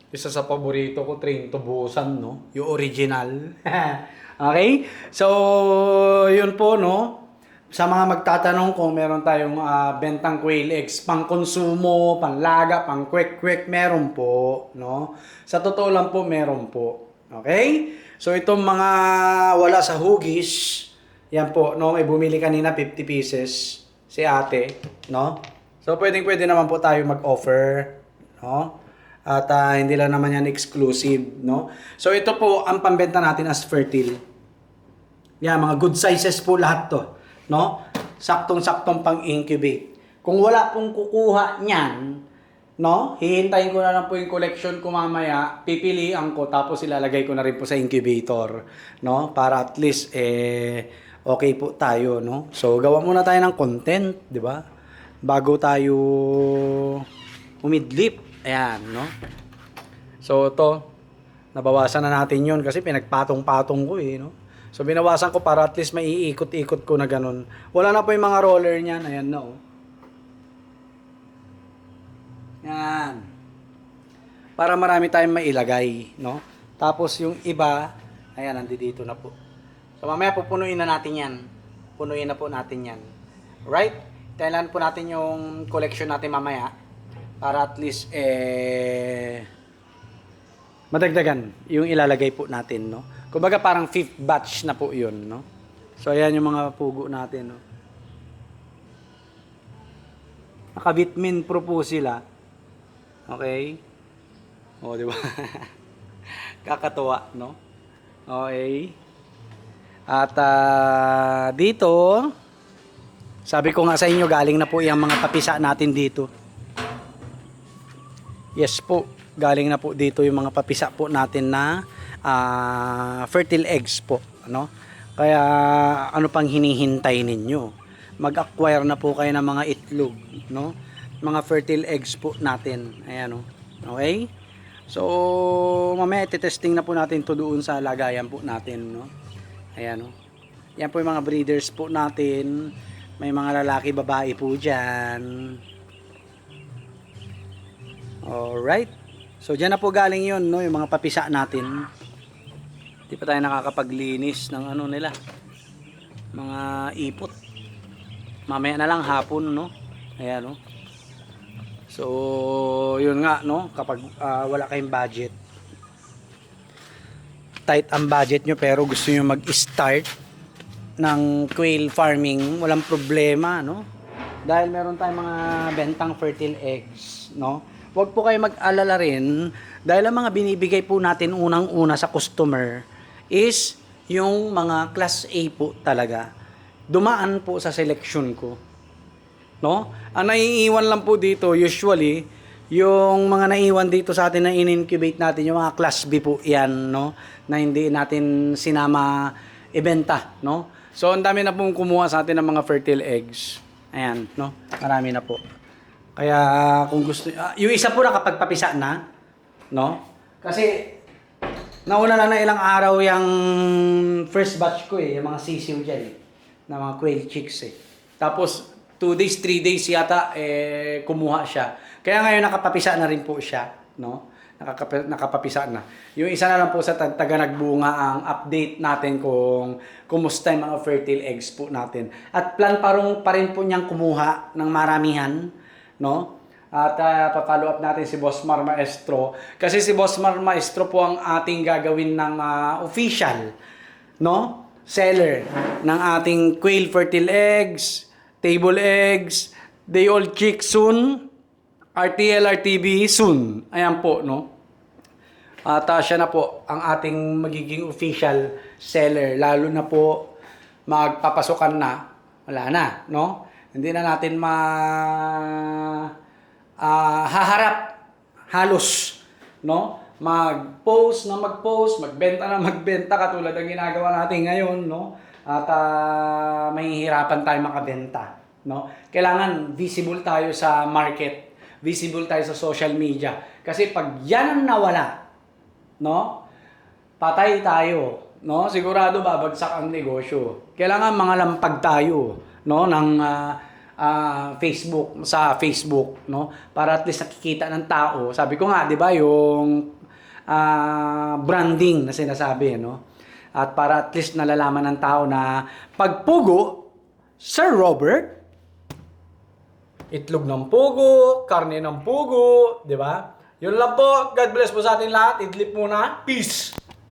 Isa sa paborito ko, Train to Busan, no? Yung original. Okay? So, yun po, no? Sa mga magtatanong kung meron tayong bentang quail eggs, pang konsumo, panlaga, pang kwek-kwek, meron po, no? Sa totoo lang po, meron po. Okay? So, itong mga wala sa hugis, yan po, no? May bumili kanina 50 pieces si ate, no? So, pwedeng-pwede naman po tayo mag-offer, no? At hindi lang naman yan exclusive, no? So, ito po ang pambenta natin as fertile. Yan, mga good sizes po lahat to, no? Saktong-saktong pang-incubate. Kung wala pong kukuha niyan, no? Hihintayin ko na lang po yung collection ko mamaya, pipilian ko, tapos ilalagay ko na rin po sa incubator, no? Para at least, okay po tayo, no? So, gawa muna tayo ng content, di ba? Bago tayo umidlip. Ayan, no? So, to, nabawasan na natin yun kasi pinagpatong-patong ko no? So, binawasan ko para at least maiikot-ikot ko na ganun. Wala na po yung mga roller niyan. Ayan na, oh. Yan. Para marami tayong mailagay, no? Tapos yung iba, ayan, nandito na po. So, mamaya pupunuin na natin yan. Punuin na po natin yan. Right? Kailan po natin yung collection natin mamaya para at least, madagdagan yung ilalagay po natin, no? Kumbaga parang 5th batch na po yun, no? So, ayan yung mga pugo natin, no? Naka-vitamin pro po sila. Okay? O, di ba? Kakatuwa, no? Okay. At dito, sabi ko nga sa inyo, galing na po yung mga papisa natin dito. Yes po, galing na po dito yung mga papisa po natin na fertile eggs po, ano? Kaya ano pang hinihintay ninyo? Mag-acquire na po kayo ng mga itlog, no? Mga fertile eggs po natin. Ayan, no? Okay? So, mamaya testing na po natin to doon sa lagayan po natin, no? Ayan, no? Yan po yung mga breeders po natin. May mga lalaki, babae po dyan. Alright. So, dyan na po galing yun, no? Yung mga papisa natin. Hindi pa tayo nakakapaglinis ng ano nila. Mga ipot. Mamaya na lang hapon, no? Ayan, no? So, yun nga, no? Kapag wala kayong budget. Tight ang budget nyo pero gusto nyo mag-start ng quail farming, walang problema, no? Dahil meron tayong mga bentang fertile eggs, no? Huwag po kayo mag-alala rin dahil ang mga binibigay po natin unang-una sa customer is yung mga class A po talaga. Dumaan po sa selection ko. No? Ang naiiwan lang po dito usually yung mga naiwan dito sa atin na in-incubate natin yung mga class B po yan, no? Na hindi natin sinama ibenta, no? So ang dami na pong kumuha sa atin ng mga fertile eggs. Ayan, no? Marami na po. Kaya kung gusto yung isa po nakapagpapisa na, no? Kasi nauna na ilang araw yung first batch ko yung mga sisiw dyan na mga quail chicks Tapos 2 days, 3 days yata kumuha siya. Kaya ngayon nakapapisa na rin po siya, no? Nakapapisa na. Yung isa na lang po sa taga nagbunga ang update natin kung kumusta yung mga fertile eggs po natin. At plan pa rin po niyang kumuha ng maramihan, no? At pa-follow up natin si Boss Mar Maestro. Kasi si Boss Mar Maestro po ang ating gagawin ng official, no? Seller ng ating quail fertile eggs, table eggs, day old chick soon, RTL, RTB soon. Ayan po, no? At siya na po ang ating magiging official seller. Lalo na po magpapasokan na, wala na, no? Hindi na natin haharap halos, no? Mag-post, magbenta na magbenta katulad ng ginagawa natin ngayon, no? At mahihirapan tayo makabenta, no? Kailangan visible tayo sa market, visible tayo sa social media. Kasi pag yan ang nawala, no? Patay tayo, no? Sigurado babagsak ang negosyo. Kailangan mga lampag tayo, no? Ng Facebook, sa Facebook, no? Para at least nakikita ng tao. Sabi ko nga, 'di ba, yung branding na sinasabi, no? At para at least nalalaman ng tao na pagpugo, Sir Robert, itlog ng pugo, karne ng pugo, di ba? Yun lang po. God bless po sa ating lahat. Idlip muna. Peace!